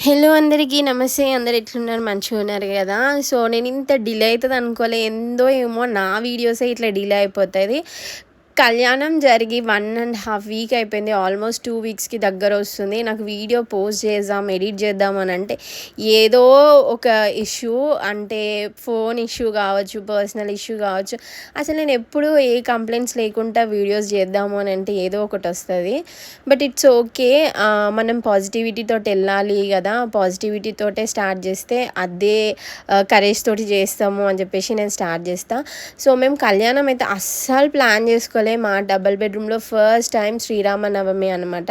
Hello అందరికీ నమస్తే. అందరు ఎట్లున్నారు? మంచిగా ఉన్నారు కదా? సో నేను ఇంత డిలే అవుతుంది అనుకోలే. ఏందో ఏమో నా వీడియోసే ఇట్లా డిలే అయిపోతుంది. కళ్యాణం జరిగి 1.5 వీక్ అయిపోయింది. ఆల్మోస్ట్ 2 వీక్స్కి దగ్గర వస్తుంది. నాకు వీడియో పోస్ట్ చేద్దాం, ఎడిట్ చేద్దాం అని అంటే ఏదో ఒక ఇష్యూ, అంటే ఫోన్ ఇష్యూ కావచ్చు, పర్సనల్ ఇష్యూ కావచ్చు. అసలు నేను ఎప్పుడు ఏ కంప్లైంట్స్ లేకుండా వీడియోస్ చేద్దాము అని అంటే ఏదో ఒకటి వస్తుంది. But it's okay. మనం పాజిటివిటీతో వెళ్ళాలి కదా, పాజిటివిటీతోటే స్టార్ట్ చేస్తే అదే కరేజ్ తోటి చేస్తాము అని చెప్పేసి నేను స్టార్ట్ చేస్తాను. సో మేము కళ్యాణం అయితే అస్సలు ప్లాన్ చేసుకోవాలి. మా డబల్ బెడ్రూమ్లో ఫస్ట్ టైం శ్రీరామనవమి అనమాట.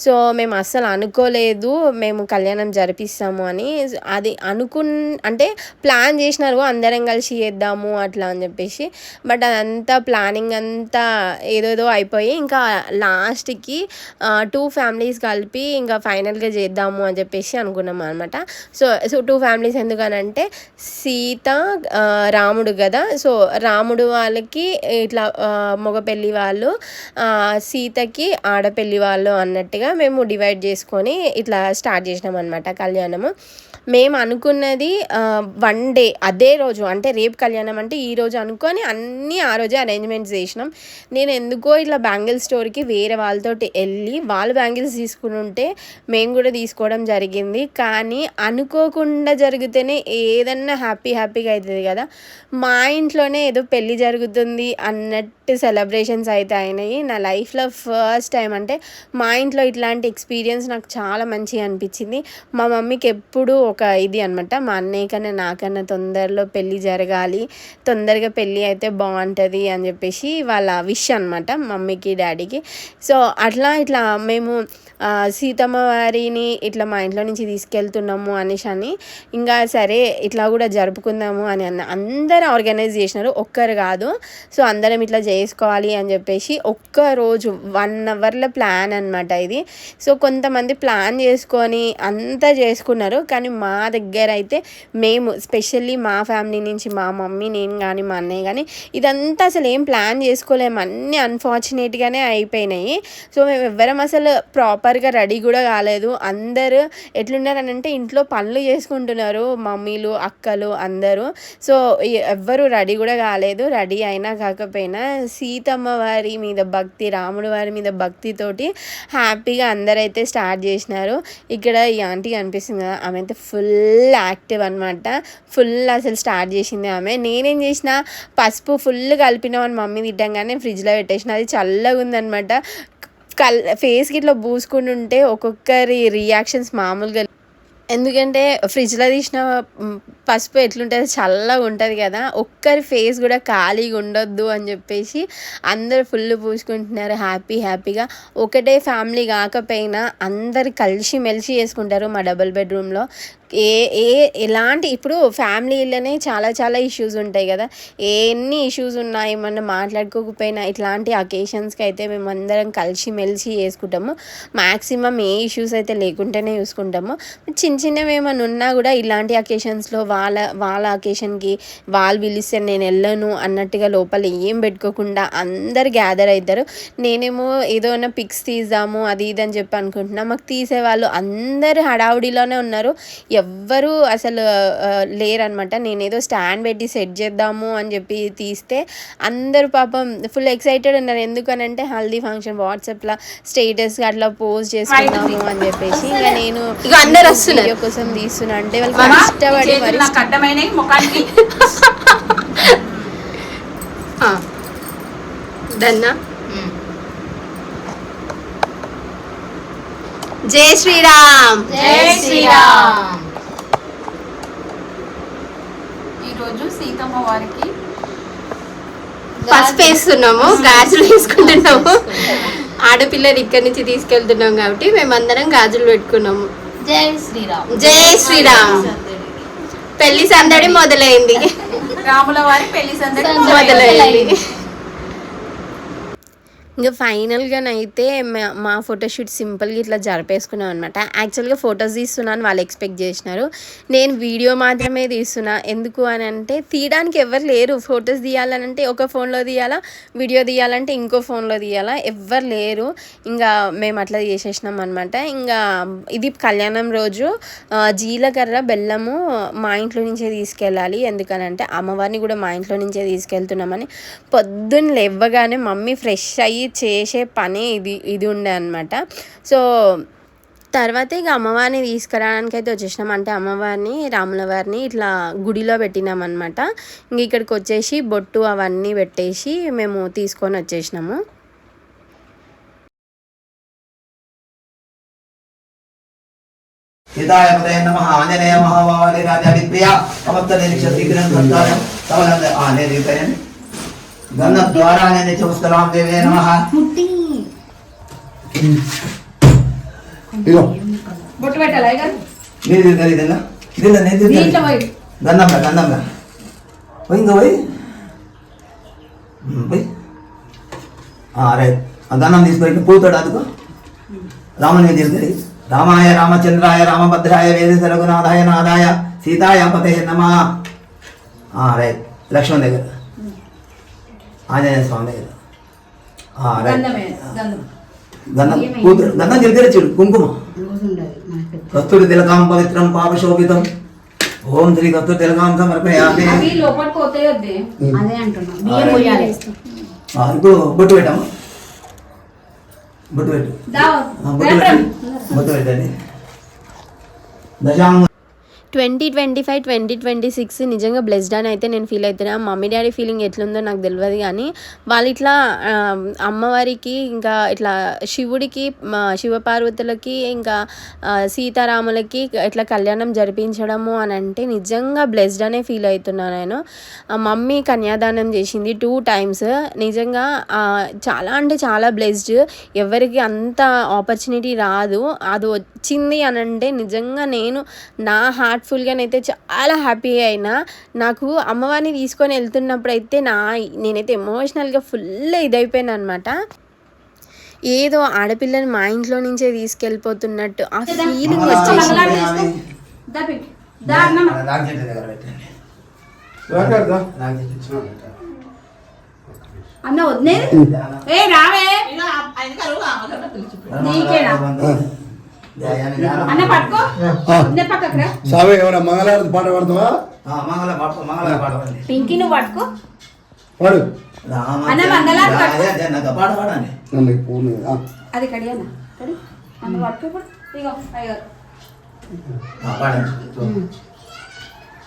సో మేము అస్సలు అనుకోలేదు మేము కళ్యాణం జరిపిస్తాము అని. అది అంటే ప్లాన్ చేసినారు అందరం కలిసి చేద్దాము అట్లా అని చెప్పేసి. బట్ అదంతా ప్లానింగ్ అంతా ఏదోదో అయిపోయి ఇంకా లాస్ట్కి 2 ఫ్యామిలీస్ కలిపి ఇంకా ఫైనల్గా చేద్దాము అని చెప్పేసి అనుకున్నాం అనమాట. సో 2 ఫ్యామిలీస్ ఎందుకనంటే సీత రాముడు కదా. సో రాముడు వాళ్ళకి ఇట్లా మగ పెళ్ళి వాళ్ళు, సీతకి ఆడపెళ్ళి వాళ్ళు అన్నట్టుగా మేము డివైడ్ చేసుకొని ఇట్లా స్టార్ట్ చేసినాం అనమాట కళ్యాణము. మేము అనుకున్నది 1 డే అదే రోజు, అంటే రేపు కళ్యాణం అంటే ఈరోజు అనుకొని అన్నీ ఆ రోజే అరేంజ్మెంట్స్ చేసినాం. నేను ఎందుకో ఇట్లా బ్యాంగిల్ స్టోర్కి వేరే వాళ్ళతో వెళ్ళి వాళ్ళు బ్యాంగిల్స్ తీసుకుని ఉంటే మేము కూడా తీసుకోవడం జరిగింది. కానీ అనుకోకుండా జరిగితేనే ఏదన్నా హ్యాపీగా అవుతుంది కదా. మా ఇంట్లోనే ఏదో పెళ్ళి జరుగుతుంది అన్నట్టు సెలబ్రేషన్స్ అయితే అయినాయి. నా లైఫ్లో ఫస్ట్ టైం, అంటే మా ఇంట్లో ఇట్లాంటి ఎక్స్పీరియన్స్ నాకు చాలా మంచిగా అనిపించింది. మా మమ్మీకి ఎప్పుడు ఒక ఇది అనమాట, మా అన్నయ్య కన్నా నాకన్నా తొందరలో పెళ్ళి జరగాలి, తొందరగా పెళ్ళి అయితే బాగుంటుంది అని చెప్పేసి వాళ్ళ విష్ అనమాట మమ్మీకి డాడీకి. సో ఇట్లా మేము సీతమ్మ వారిని ఇట్లా మా ఇంట్లో నుంచి తీసుకెళ్తున్నాము అనేసి అని ఇంకా సరే ఇట్లా కూడా జరుపుకుందాము అని అందరూ ఆర్గనైజ్ చేసినారు, ఒక్కరు కాదు. సో అందరం ఇట్లా చేసుకోవాలి అని చెప్పేసి ఒక్కరోజు 1 అవర్ల ప్లాన్ అనమాట ఇది. సో కొంతమంది ప్లాన్ చేసుకొని అంతా చేసుకున్నారు, కానీ మా దగ్గర అయితే మేము స్పెషల్లీ మా ఫ్యామిలీ నుంచి మా మమ్మీ, నేను కానీ మా అన్నయ్య కానీ ఇదంతా అసలు ఏం ప్లాన్ చేసుకోలేము, అన్నీ అన్ఫార్చునేట్గానే అయిపోయినాయి. సో మేము ఎవ్వరం అసలు ప్రాపర్గా రెడీ కూడా కాలేదు. అందరూ ఎట్లున్నారనంటే ఇంట్లో పనులు చేసుకుంటున్నారు, మమ్మీలు అక్కలు అందరూ. సో ఎవ్వరు రెడీ కూడా కాలేదు. రెడీ అయినా కాకపోయినా సీతమ్మ వారి మీద భక్తి, రాముడు వారి మీద భక్తితోటి హ్యాపీగా అందరైతే స్టార్ట్ చేసినారు. ఇక్కడ ఈ ఆంటీ కనిపిస్తుంది కదా, ఆమె అయితే ఫుల్ యాక్టివ్ అనమాట. ఫుల్ అసలు స్టార్ట్ చేసింది ఆమె. నేనేం చేసిన, పసుపు ఫుల్ కలిపినామని మమ్మీ తిట్టంగానే ఫ్రిడ్జ్లో పెట్టేసిన. అది చల్లగా ఉందనమాట. ఫేస్కి ఇట్లా పూసుకుని ఉంటే ఒక్కొక్కరి రియాక్షన్స్ మామూలుగా, ఎందుకంటే ఫ్రిడ్జ్లో తీసిన పసుపు ఎట్లుంటుంది, చల్లగా ఉంటుంది కదా. ఒక్కరి ఫేస్ కూడా ఖాళీగా ఉండొద్దు అని చెప్పేసి అందరు ఫుల్ పూసుకుంటున్నారు హ్యాపీగా. ఒకటే ఫ్యామిలీ కాకపోయినా అందరు కలిసి మెలిసి చేసుకుంటారు మా డబుల్ బెడ్రూమ్లో. ఎలాంటి ఇప్పుడు ఫ్యామిలీలోనే చాలా ఇష్యూస్ ఉంటాయి కదా. ఎన్ని ఇష్యూస్ ఉన్నాయి మనం మాట్లాడుకోకపోయినా ఇట్లాంటి అకేషన్స్కి అయితే మేము అందరం కలిసి మెలిసి చేసుకుంటాము. మ్యాక్సిమం ఏ ఇష్యూస్ అయితే లేకుంటేనే చూసుకుంటాము. చిన్నవి ఏమైనా ఉన్నా కూడా ఇలాంటి అకేషన్స్లో వాళ్ళ అకేషన్కి వాళ్ళు పిలిస్తే నేను వెళ్ళను అన్నట్టుగా లోపల ఏం పెట్టుకోకుండా అందరు గ్యాదర్ అవుతారు. నేనేమో ఏదైనా పిక్స్ తీద్దాము అది ఇది అని చెప్పి అనుకుంటున్నా, మాకు తీసేవాళ్ళు అందరు హడావుడిలోనే ఉన్నారు, ఎవ్వరూ అసలు లేరనమాట. నేనేదో స్టాండ్ పెట్టి సెట్ చేద్దాము అని చెప్పి తీస్తే అందరూ పాపం ఫుల్ ఎక్సైటెడ్ ఉన్నారు. ఎందుకనంటే హల్దీ ఫంక్షన్ వాట్సాప్లో స్టేటస్గా అట్లా పోస్ట్ చేసుకున్నాము అని చెప్పేసి. ఇంకా నేను అందరు వీడియో కోసం తీస్తున్నా అంటే వాళ్ళు కష్టపడి మరి దన్నా. జై శ్రీరామ్. ఈరోజు సీతమ్మ వారికి పసుపు వేస్తున్నాము, గాజులు వేసుకుంటున్నాము. ఆడపిల్లలు ఇక్కడి నుంచి తీసుకెళ్తున్నాం కాబట్టి మేమందరం గాజులు పెట్టుకున్నాము. జై శ్రీరామ్. పెళ్లి సందడి మొదలైంది, రాముల వారి పెళ్లి సందడి మొదలైంది. ఇంకా ఫైనల్గానైతే మా ఫోటోషూట్ సింపుల్గా ఇట్లా జరిపేసుకున్నాం అనమాట. యాక్చువల్గా ఫొటోస్ తీస్తున్నాను వాళ్ళు ఎక్స్పెక్ట్ చేసినారు, నేను వీడియో మాత్రమే తీస్తున్నా. ఎందుకు అని అంటే తీయడానికి ఎవరు లేరు. ఫొటోస్ తీయాలనంటే ఒక ఫోన్లో తీయాలా, వీడియో తీయాలంటే ఇంకో ఫోన్లో తీయాలా, ఎవ్వరు లేరు. ఇంకా మేము అట్లా చేసేసినాం అనమాట. ఇంకా ఇది కళ్యాణం రోజు జీలకర్ర బెల్లము మా ఇంట్లో నుంచే తీసుకెళ్ళాలి. ఎందుకనంటే అమ్మవారిని కూడా మా ఇంట్లో నుంచే తీసుకెళ్తున్నామని పొద్దున్న లేవగానే మమ్మీ ఫ్రెష్ అయ్యి చేసే పని ఇది ఉండే అనమాట. సో తర్వాత ఇక అమ్మవారిని తీసుకురావడానికి అయితే వచ్చేసినాం. అంటే అమ్మవారిని రాముల వారిని ఇట్లా గుడిలో పెట్టినాం అనమాట. ఇంక ఇక్కడికి వచ్చేసి బొట్టు అవన్నీ పెట్టేసి మేము తీసుకొని వచ్చేసినాము. हिताय पदये नमः आंजनेय महावाले राजादिप्रिया अवत्तने निक्षतिग्रहं कर्तारं तवलंद आने दीपयन् गन्ध द्वाराने निचुस्तलां देवे नमः इगो బొట్టు పెట్టాలా ఇక नीदि दरिदला इदिल्ल नीदि దీంట్లో పోయి गन्धंला वोइंग वोइ वोइ రైట్ గన్నం తీసుకొని పూతోడు అదుకో రామని తీసుకొని రామాయ రామచంద్రాయ రామభద్రాయ వేదశ రఘునాథాయ నాథాయ సీతాయ పతయే నమః. రైట్ లక్ష్మణ్ దగ్గర ఆంజనేయ స్వామి దగ్గర రైట్ గంధం పూతోడు గంధం జరిగే చూడు కుంకుమ కస్తూరి తిలకాం పవిత్రం పాపశోభితం ఓం శ్రీ కస్తూరి తిలకాం సమర్పయామి. అవి లోపలికి పోతాయి వద్దే అదే అంటున్నా బియ్యం పోయాలి. ఇప్పుడు బొట్టు పెట్టాము బొట్టు పెట్టు బొట్టు పెట్టండి. దశాంగ 2025 2026 నిజంగా బ్లెస్డ్ అని అయితే నేను ఫీల్ అవుతున్నా. మమ్మీ డాడీ ఫీలింగ్ ఎట్లుందో నాకు తెలియదు, కానీ వాళ్ళు ఇట్లా అమ్మవారికి ఇంకా ఇట్లా శివుడికి శివపార్వతులకి ఇంకా సీతారాములకి ఇట్లా కళ్యాణం జరిపించడము అని అంటే నిజంగా బ్లెస్డ్ అనే ఫీల్ అవుతున్నా నేను. మమ్మీ కన్యాదానం చేసింది 2 times. నిజంగా చాలా అంటే చాలా బ్లెస్డ్. ఎవరికి అంత ఆపర్చునిటీ రాదు, అది వచ్చింది అని అంటే నిజంగా నేను నా హార్ట్ఫుల్గానైతే చాలా హ్యాపీ అయినా. నాకు అమ్మవారిని తీసుకొని వెళ్తున్నప్పుడు అయితే నేనైతే ఎమోషనల్గా ఫుల్ ఇదైపోయాను అనమాట. ఏదో ఆడపిల్లని మా ఇంట్లో నుంచే తీసుకెళ్ళిపోతున్నట్టు ఆ ఫీలింగ్ వచ్చేసింది. అన్న వద్దే ఏ రావే అన్న పట్టుకో పక్కకు రా. సావే ఎవరా మంగళవారం పాట పాడతావా? పింకీ నువ్వు పట్టుకో పాడు. అన్న మంగళవారం నన్ను పూర్ణ అది కడి అన్న కడి అన్న పట్టుకో ఇప్పుడు ఇగో అయ్యో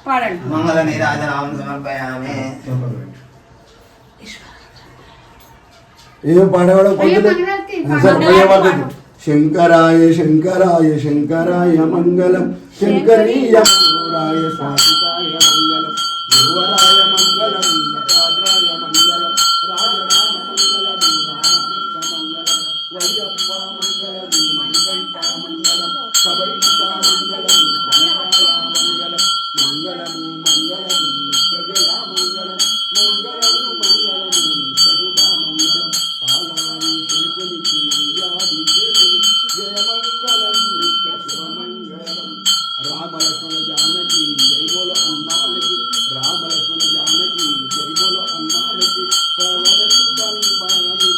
పాడండి. మంగళ నీరాజనామం సమర్పయామి. ఏదో పాడేవాడు శంకరాయ శంకరాయ శంకరాయ మంగళం శంకరీయ మనోరాయ స్వామికాయ మంగళం యువరాయ మంగళం నటాద్రాయ మంగళం రాజరామ మంగళం రామకృష్ణ మంగళం వయ్యప్ప మంగళం మణికంఠ మంగళం కబరీష మంగళం కనకాయ మంగళం మంగళము మంగళం నిత్యజయ మంగళం మంగళము మంగళము నిత్యశుభ మంగళం పాలాది శేషునికి యాది శేషునికి జయ మంగళం నిత్య శుభ మంగళం. రామ లక్ష్మణ జానకి జై బోలో హనుమానికి రామ లక్ష్మణ జానకి జై బోలో హనుమానికి పవన సుతన్మానికి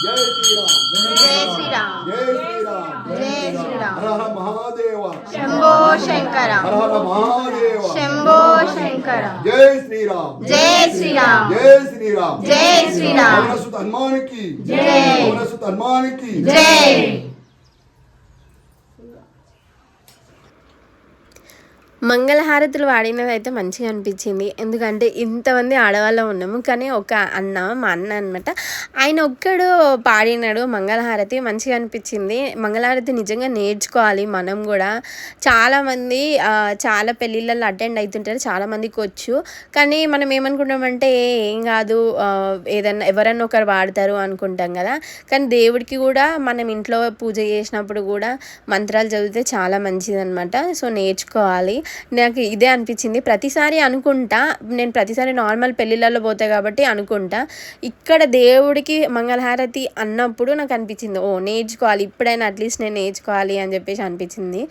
జై శ్రీరామ్ జై శ్రీరామ్ జై శ్రీరామ్ జై శ్రీరామ్. హర హర మహాదేవ శంభో శంకర హర హర మహాదేవ శంభో శంకర జై శ్రీరామ్ జై శ్రీరామ్ జై శ్రీరామ్ జై శ్రీరామ్ పవన సుత హనుమానికి జై పవన సుత హనుమానికి జై. మంగళహారతులు వాడినది అయితే మంచిగా అనిపించింది. ఎందుకంటే ఇంతమంది ఆడవాళ్ళం ఉన్నాము, కానీ ఒక అన్న మా అన్న అనమాట, ఆయన ఒక్కడు పాడినాడు మంగళహారతి. మంచిగా అనిపించింది. మంగళహారతి నిజంగా నేర్చుకోవాలి మనం కూడా. చాలామంది చాలా పెళ్ళిళ్ళల్లో అటెండ్ అవుతుంటారు, చాలామందికి వచ్చు. కానీ మనం ఏమనుకుంటామంటే ఏం కాదు, ఏదన్నా ఎవరన్నా ఒకరు వాడతారు అనుకుంటాం కదా. కానీ దేవుడికి కూడా మనం ఇంట్లో పూజ చేసినప్పుడు కూడా మంత్రాలు చదివితే చాలా మంచిది అనమాట. సో నేర్చుకోవాలి. నాకు ఇదే అనిపించింది. ప్రతిసారి అనుకుంటా, నేను ప్రతిసారి నార్మల్ పెళ్ళిళ్ళలో పోతా కాబట్టి అనుకుంటా, ఇక్కడ దేవుడికి మంగళహారతి అన్నప్పుడు నాకు అనిపించింది, ఓ నేర్చుకోవాలి, ఇప్పుడైనా అట్లీస్ట్ నేను నేర్చుకోవాలి అని చెప్పేసి అనిపించింది.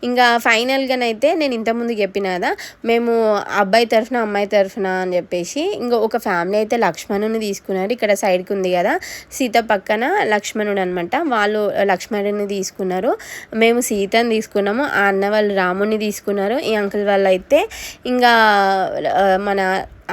ఇంకా ఫైనల్గానైతే నేను ఇంతకుముందు చెప్పిన కదా, మేము అబ్బాయి తరఫున అమ్మాయి తరఫున అని చెప్పేసి ఇంకా ఒక ఫ్యామిలీ అయితే లక్ష్మణుని తీసుకున్నారు. ఇక్కడ సైడ్కి ఉంది కదా సీత పక్కన లక్ష్మణుడు అనమాట, వాళ్ళు లక్ష్మణుడిని తీసుకున్నారు, మేము సీతని తీసుకున్నాము. ఆ అన్న వాళ్ళు రాముని తీసుకున్నారు. ఈ అంకుల్ వాళ్ళు అయితే ఇంకా మన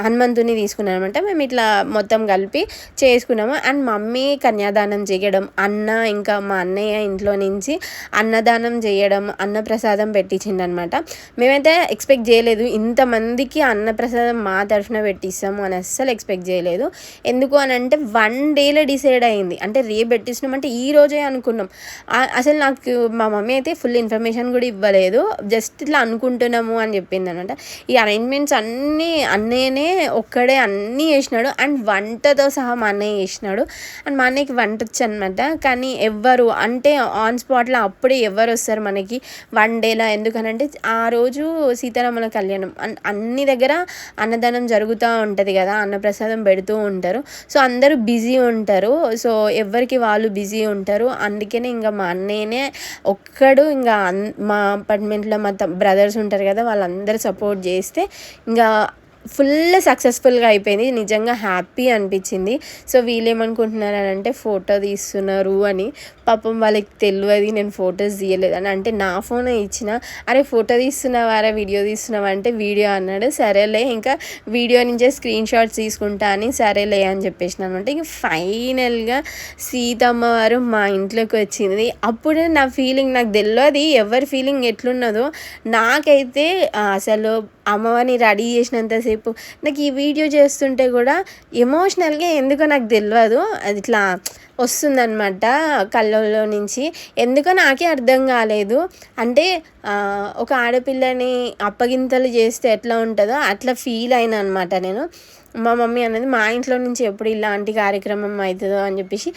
హనుమంతుని తీసుకున్నాను అనమాట. మేము ఇట్లా మొత్తం కలిపి చేసుకున్నాము. అండ్ మమ్మీ కన్యాదానం చేయడం, అన్న ఇంకా మా అన్నయ్య ఇంట్లో నుంచి అన్నదానం చేయడం, అన్నప్రసాదం పెట్టించిండు అనమాట. మేమైతే ఎక్స్పెక్ట్ చేయలేదు ఇంతమందికి అన్నప్రసాదం మా తరఫున పెట్టిస్తాము అని అస్సలు ఎక్స్పెక్ట్ చేయలేదు. ఎందుకు అని అంటే 1 డేలో డిసైడ్ అయింది, అంటే రేపు పెట్టిస్తున్నాం అంటే ఈ రోజే అనుకున్నాం. అసలు నాకు మా మమ్మీ అయితే ఫుల్ ఇన్ఫర్మేషన్ కూడా ఇవ్వలేదు, జస్ట్ ఇట్లా అనుకుంటున్నాము అని చెప్పింది అనమాట. ఈ అరేంజ్మెంట్స్ అన్నీ అన్నయ్యనే ఒక్కడే అన్నీ చేసినాడు. అండ్ వంటతో సహా మా అన్నయ్య చేసినాడు. అండ్ మా అన్నయ్యకి వంట వచ్చు అనమాట. కానీ ఎవ్వరు అంటే ఆన్ స్పాట్లో అప్పుడే ఎవరు వస్తారు మనకి 1 డేలో, ఎందుకనంటే ఆ రోజు సీతారాముల కళ్యాణం అన్ని దగ్గర అన్నదానం జరుగుతూ ఉంటుంది కదా, అన్నప్రసాదం పెడుతూ ఉంటారు. సో అందరూ బిజీ ఉంటారు, సో ఎవరికి వాళ్ళు బిజీ ఉంటారు. అందుకనే ఇంకా మా అన్నయ్యనే ఒక్కడు ఇంకా మా అపార్ట్మెంట్లో మా బ్రదర్స్ ఉంటారు కదా, వాళ్ళందరూ సపోర్ట్ చేస్తే ఇంకా ఫుల్ సక్సెస్ఫుల్గా అయిపోయింది. నిజంగా హ్యాపీ అనిపించింది. సో వీళ్ళు ఏమనుకుంటున్నారు అని అంటే ఫోటో తీస్తున్నారు అని. పాపం వాళ్ళకి తెలియదు నేను ఫొటోస్ తీయలేదు అని. అంటే నా ఫోనే ఇచ్చిన, అరే ఫోటో తీస్తున్నావారా వీడియో తీస్తున్నావా అంటే వీడియో అన్నాడు. సరేలే ఇంకా వీడియో నుంచే స్క్రీన్ షాట్స్ తీసుకుంటా అని సరేలే అని చెప్పేసిన అనమాట. ఇంక ఫైనల్గా సీతమ్మ వారు మా ఇంట్లోకి వచ్చింది. అప్పుడే నా ఫీలింగ్, నాకు తెలియదు ఎవరి ఫీలింగ్ ఎట్లున్నదో, నాకైతే అసలు అమ్మవారిని రెడీ చేసినంతసేపు నాకు ఈ వీడియో చేస్తుంటే కూడా ఎమోషనల్గా ఎందుకో నాకు తెలియదు, అది ఇట్లా వస్తుందన్నమాట కళ్ళల్లో నుంచి. ఎందుకో నాకే అర్థం కాలేదు. అంటే ఒక ఆడపిల్లని అప్పగింతలు చేస్తే ఎట్లా ఉంటుందో అట్లా ఫీల్ అయినా అనమాట నేను. మా మమ్మీ అనేది మా ఇంట్లో నుంచి ఎప్పుడు ఇలాంటి కార్యక్రమం అవుతుందో అని చెప్పేసి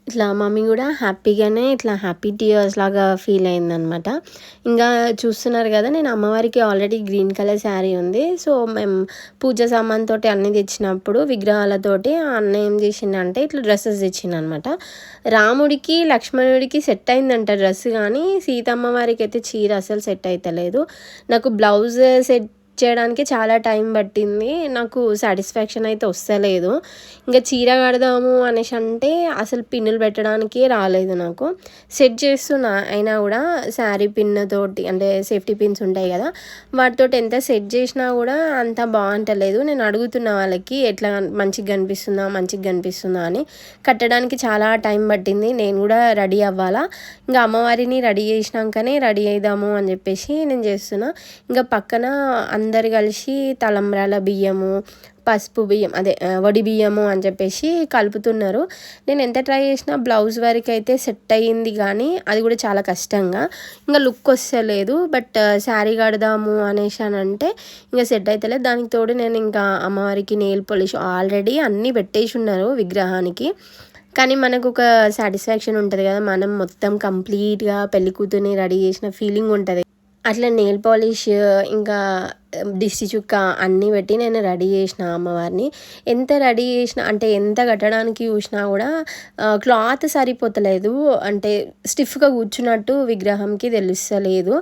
ఇట్లా మమ్మీ కూడా హ్యాపీగానే ఇట్లా హ్యాపీ టీయర్స్ లాగా ఫీల్ అయిందనమాట. ఇంకా చూస్తున్నారు కదా, నేను అమ్మవారికి ఆల్రెడీ గ్రీన్ కలర్ శారీ ఉంది. సో మేము పూజ సామాన్ తోటి అన్నీ తెచ్చినప్పుడు విగ్రహాలతోటి అన్న ఏం చేసిందంటే ఇట్లా డ్రెస్సెస్ తెచ్చిందనమాట. రాముడికి లక్ష్మణుడికి సెట్ అయిందంట డ్రెస్, కానీ సీతమ్మ వారికి అయితే చీర అసలు సెట్ అవుతలేదు. నాకు బ్లౌజ్ సెట్ చేయడానికి చాలా టైం పట్టింది, నాకు సాటిస్ఫాక్షన్ అయితే వస్తలేదు. ఇంకా చీర కడదాము అనేసి అంటే అసలు పిన్నులు పెట్టడానికి రాలేదు నాకు. సెట్ చేస్తున్నా అయినా కూడా శారీ పిన్నుతోటి, అంటే సేఫ్టీ పిన్స్ ఉంటాయి కదా, వాటితో ఎంత సెట్ చేసినా కూడా అంత బాగుంటలేదు. నేను అడుగుతున్న వాళ్ళకి ఎట్లా మంచిగా కనిపిస్తుందా అని. కట్టడానికి చాలా టైం పట్టింది, నేను కూడా రెడీ అవ్వాలా. ఇంకా అమ్మవారిని రెడీ చేసినాకనే రెడీ అయిదాము అని చెప్పేసి నేను చేస్తున్నా. ఇంకా పక్కన అందరు కలిసి తలంబ్రాల బియ్యము, పసుపు బియ్యం, అదే వడి బియ్యము అని చెప్పేసి కలుపుతున్నారు. నేను ఎంత ట్రై చేసినా బ్లౌజ్ వరకు అయితే సెట్ అయ్యింది, కానీ అది కూడా చాలా కష్టంగా, ఇంకా లుక్ వస్తలేదు. బట్ శారీ కడదాము అనేసి అని అంటే ఇంకా సెట్ అవుతలేదు. దానికి తోడు నేను ఇంకా అమ్మవారికి నెయిల్ పాలిష్ ఆల్రెడీ అన్నీ పెట్టేసి ఉన్నారు విగ్రహానికి. కానీ మనకు ఒక సాటిస్ఫాక్షన్ ఉంటుంది కదా, మనం మొత్తం కంప్లీట్గా పెళ్లి కూతుర్ని రెడీ చేసిన ఫీలింగ్ ఉంటుంది. అట్లా నెయిల్ పాలిష్ ఇంకా దిష్టి చుక్క అన్నీ పెట్టి నేను రెడీ చేసిన అమ్మవారిని. ఎంత రెడీ చేసిన అంటే ఎంత కట్టడానికి చూసినా కూడా క్లాత్ సరిపోతలేదు, అంటే స్టిఫ్గా కూర్చున్నట్టు విగ్రహంకి తెలుస్తలేదు.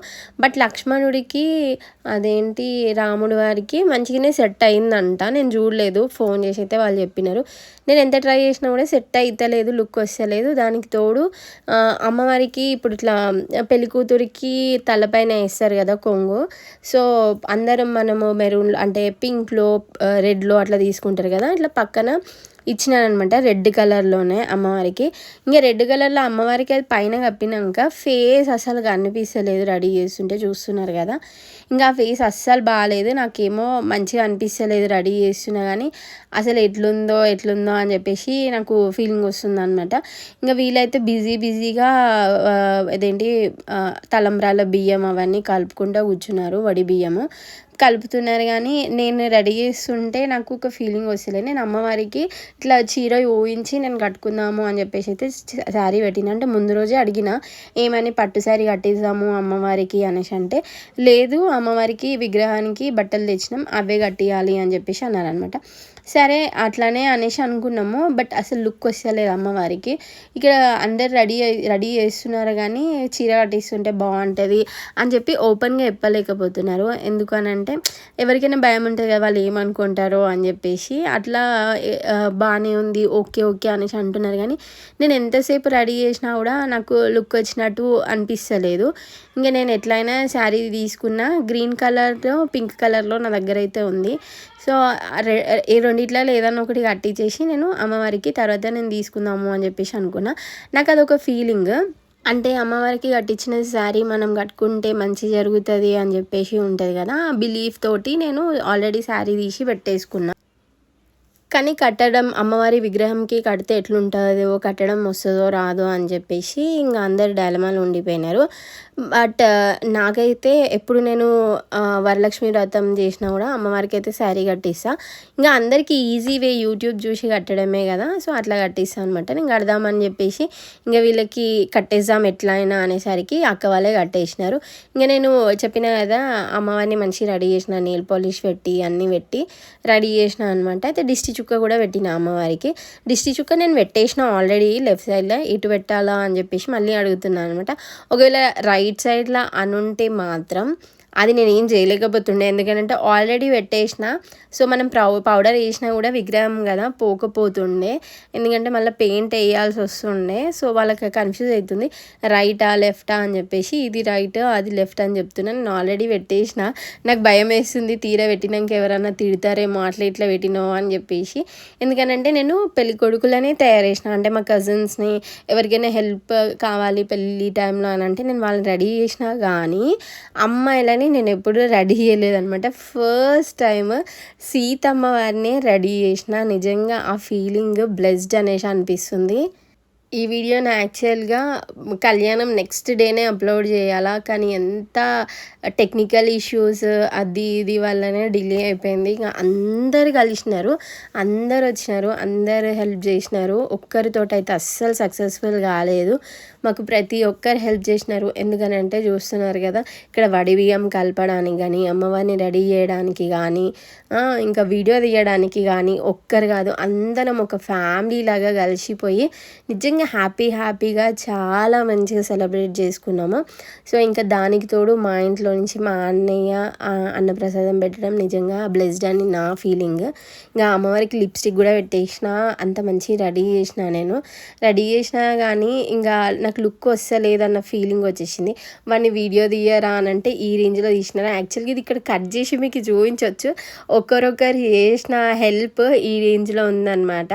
బట్ లక్ష్మణుడికి అదేంటి రాముడి వారికి మంచిగానే సెట్ అయిందంట, నేను చూడలేదు, ఫోన్ చేసి అయితే వాళ్ళు చెప్పినారు. నేను ఎంత ట్రై చేసినా కూడా సెట్ అవుతలేదు, లుక్ వస్తలేదు. దానికి తోడు అమ్మవారికి ఇప్పుడు ఇట్లా పెళ్లి కూతురికి తలపైన వేస్తారు కదా కొంగు, సో అందరం మనము మెరూన్ అంటే పింక్లో రెడ్లో అట్లా తీసుకుంటారు కదా, ఇట్లా పక్కన ఇచ్చినానమాట రెడ్ కలర్లోనే అమ్మవారికి. ఇంకా రెడ్ కలర్లో అమ్మవారికి అది పైన కప్పినాక ఫేస్ అసలు కనిపిస్తలేదు, రెడీ చేస్తుంటే చూస్తున్నారు కదా. ఇంకా ఆ ఫేస్ అస్సలు బాగాలేదు, నాకేమో మంచిగా అనిపిస్తలేదు రెడీ చేస్తున్నా, కానీ అసలు ఎట్లుందో అని చెప్పేసి నాకు ఫీలింగ్ వస్తుంది అనమాట. ఇంకా వీళ్ళైతే బిజీగా అదేంటి తలంబ్రాల బియ్యం అవన్నీ కలుపుకుంటూ కూర్చున్నారు, వడి బియ్యము. కలుపుతున్నారు. కానీ నేను రెడీ చేస్తుంటే నాకు ఒక ఫీలింగ్ వస్తలేదు. నేను అమ్మవారికి ఇట్లా చీర ఊహించి నేను కట్టుకుందాము అని చెప్పేసి అయితే శారీ పెట్టిన. అంటే ముందు రోజే అడిగిన ఏమని పట్టు శారీ కట్టిద్దాము అమ్మవారికి అనేసి. అంటే లేదు, అమ్మవారికి విగ్రహానికి బట్టలు తెచ్చినాం అవే కట్టియాలి అని చెప్పేసి అన్నారనమాట. సరే అట్లానే అనేసి అనుకున్నాము. బట్ అసలు లుక్ వస్తలేదు అమ్మవారికి. ఇక్కడ అందరు రెడీ చేస్తున్నారు కానీ చీర కట్టిస్తుంటే బాగుంటుంది అని చెప్పి ఓపెన్గా చెప్పలేకపోతున్నారు. ఎందుకనంటే ఎవరికైనా భయం ఉంటుంది కదా, వాళ్ళు ఏమనుకుంటారో అని చెప్పేసి అట్లా బాగానే ఉంది ఓకే ఓకే అనేసి అంటున్నారు. కానీ నేను ఎంతసేపు రెడీ చేసినా కూడా నాకు లుక్ వచ్చినట్టు అనిపిస్తలేదు. ఇంకా నేను ఎట్లయినా శారీ తీసుకున్నా గ్రీన్ కలర్లో పింక్ కలర్లో నా దగ్గర అయితే ఉంది. సో ఈ రెండిట్లలో ఏదన్నా ఒకటి కట్టించేసి నేను అమ్మవారికి తర్వాత నేను తీసుకుందాము అని చెప్పేసి అనుకున్నా. నాకు అదొక ఫీలింగ్. అంటే అమ్మవారికి కట్టించిన శారీ మనం కట్టుకుంటే మంచి జరుగుతుంది అని చెప్పేసి ఉంటుంది కదా, ఆ బిలీఫ్ తోటి నేను ఆల్రెడీ శారీ తీసి పెట్టేసుకున్నా. కానీ కట్టడం అమ్మవారి విగ్రహంకి కడితే ఎట్లుంటుందో, కట్టడం వస్తుందో రాదో అని చెప్పేసి ఇంకా అందరు డైలమాలు ఉండిపోయినారు. బట్ నాకైతే ఎప్పుడు నేను వరలక్ష్మి వ్రతం చేసినా కూడా అమ్మవారికి అయితే శారీ కట్టిస్తా. ఇంకా అందరికీ ఈజీ వే యూట్యూబ్ చూసి కట్టడమే కదా, సో అట్లా కట్టిస్తాను అనమాట. నేను కడదామని చెప్పేసి ఇంకా వీళ్ళకి కట్టేద్దాం ఎట్లా అయినా అనేసరికి అక్క వాళ్ళే కట్టేసినారు. ఇంకా నేను చెప్పిన కదా అమ్మవారిని మంచిగా రెడీ చేసిన, నెయిల్ పాలిష్ పెట్టి అన్నీ పెట్టి రెడీ చేసిన అనమాట. అయితే దిష్టి చుక్క కూడా పెట్టిన అమ్మవారికి. దిష్టి చుక్క నేను పెట్టేసిన ఆల్రెడీ లెఫ్ట్ సైడ్లో, ఇటు పెట్టాలా అని చెప్పేసి మళ్ళీ అడుగుతున్నాను అనమాట. ఒకవేళ రైట్ సైడ్లో అనుంటే మాత్రం అది నేను ఏం చేయలేకపోతుండే, ఎందుకంటే ఆల్రెడీ పెట్టేసిన. సో మనం పౌడర్ వేసినా కూడా విగ్రహం కదా పోకపోతుండే, ఎందుకంటే మళ్ళీ పెయింట్ వేయాల్సి వస్తుండే. సో వాళ్ళకి కన్ఫ్యూజ్ అవుతుంది రైటా లెఫ్టా అని చెప్పేసి. ఇది రైట్ అది లెఫ్ట్ అని చెప్తున్నాను. నేను ఆల్రెడీ పెట్టేసిన. నాకు భయం వేస్తుంది తీరా పెట్టినాక ఎవరన్నా తిడతారేమో అట్లా ఇట్లా పెట్టినావు అని చెప్పేసి. ఎందుకనంటే నేను పెళ్లి కొడుకులనే తయారు చేసిన. అంటే మా కజిన్స్ని ఎవరికైనా హెల్ప్ కావాలి పెళ్ళి టైంలో అని అంటే నేను వాళ్ళని రెడీ చేసినా. కానీ అమ్మాయిలని నేను ఎప్పుడు రెడీ చేయలేదన్నమాట. ఫస్ట్ టైం సీతమ్మ వారిని రెడీ చేసిన. నిజంగా ఆ ఫీలింగ్ బ్లెస్డ్ అనేసి అనిపిస్తుంది. ఈ వీడియోని యాక్చువల్గా కళ్యాణం నెక్స్ట్ డేనే అప్లోడ్ చేయాలా, కానీ ఎంత టెక్నికల్ ఇష్యూస్ అది ఇది వల్లనే డిలే అయిపోయింది. ఇంకా అందరు కలిసినారు, అందరు వచ్చినారు, అందరు హెల్ప్ చేసినారు. ఒక్కరితోటి అయితే అస్సలు సక్సెస్ఫుల్ కాలేదు. మాకు ప్రతి ఒక్కరు హెల్ప్ చేసినారు. ఎందుకనంటే చూస్తున్నారు కదా ఇక్కడ వడి బియ్యం కలపడానికి కానీ, అమ్మవారిని రెడీ చేయడానికి కానీ, ఇంకా వీడియో తీయడానికి కానీ ఒక్కరు కాదు అందరం ఒక ఫ్యామిలీ లాగా కలిసిపోయి నిజంగా హ్యాపీగా చాలా మంచిగా సెలబ్రేట్ చేసుకున్నాము. సో ఇంకా దానికి తోడు మా ఇంట్లో నుంచి మా అన్నయ్య అన్నప్రసాదం పెట్టడం నిజంగా బ్లెస్డ్ అని నా ఫీలింగ్. ఇంకా అమ్మవారికి లిప్స్టిక్ కూడా పెట్టేసిన, అంత మంచి రెడీ చేసిన. నేను రెడీ చేసినా కానీ ఇంకా నాకు లుక్ వస్తలేదన్న ఫీలింగ్ వచ్చేసింది. వాడిని వీడియో తీయరా అని అంటే ఈ రేంజ్లో తీసినారా. యాక్చువల్గా ఇది ఇక్కడ కట్ చేసి మీకు చూపించవచ్చు. ఒకరొకరు చేసిన హెల్ప్ ఈ రేంజ్లో ఉందన్నమాట.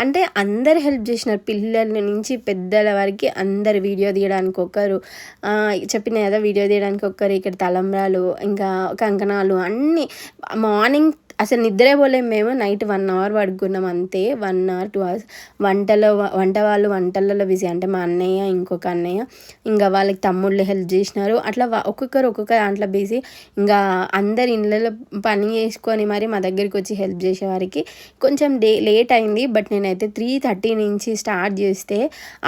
అంటే అందరు హెల్ప్ చేసినారు, పిల్లల నుంచి పెద్దల వరకు అందరు. వీడియో తీయడానికి ఒకరు, చెప్పిన కదా వీడియో తీయడానికి ఒకరు, ఇక్కడ తలంబ్రాలు ఇంకా కంకణాలు అన్నీ. మార్నింగ్ అసలు నిద్రే పోలేము మేము. నైట్ 1 hour పడుకున్నాం అంతే, 1 or 2 hours. వంట వాళ్ళు వంటలలో బిజీ. అంటే మా అన్నయ్య ఇంకొక అన్నయ్య ఇంకా వాళ్ళకి తమ్ముళ్ళు హెల్ప్ చేసినారు. అట్లా ఒక్కొక్కరు ఒక్కొక్క దాంట్లో బిజీ. ఇంకా అందరు ఇళ్ళలో పని చేసుకొని మరి మా దగ్గరికి వచ్చి హెల్ప్ చేసేవారికి కొంచెం లేట్ అయింది. బట్ నేనైతే 3:30 నుంచి స్టార్ట్ చేస్తే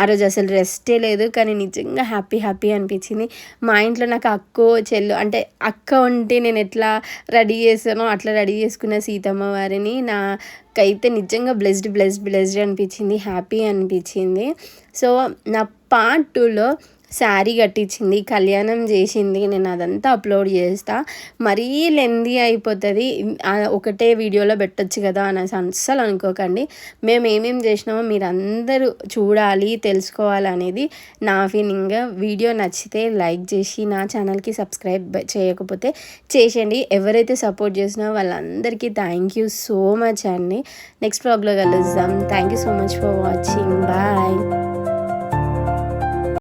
ఆ రోజు అసలు రెస్టే లేదు. కానీ నిజంగా హ్యాపీ అనిపించింది. మా ఇంట్లో నాకు అక్కో చెల్లు అంటే అక్క ఉంటే నేను ఎట్లా రెడీ చేస్తానో అట్లా రెడీ చేసుకున్న సీతమ్మ వారిని నాకైతే నిజంగా బ్లెస్డ్ అనిపించింది, హ్యాపీ అనిపించింది. సో నా పార్ట్ 2లో శారీ కట్టించింది, కళ్యాణం చేసింది, నేను అదంతా అప్లోడ్ చేస్తా. మరీ లెందీ అయిపోతుంది, ఒకటే వీడియోలో పెట్టొచ్చు కదా అనేసి అస్సలు అనుకోకండి. మేము ఏమేమి చేసినామో మీరు అందరూ చూడాలి, తెలుసుకోవాలనేది నా ఫీలింగ్. వీడియో నచ్చితే లైక్ చేసి నా ఛానల్కి సబ్స్క్రైబ్ చేయకపోతే చేసేయండి. ఎవరైతే సపోర్ట్ చేసినా వాళ్ళందరికీ థ్యాంక్ యూ సో మచ్ అండి. నెక్స్ట్ వ్లాగ్లో కలుద్దాం. Thank you so much for watching. Bye.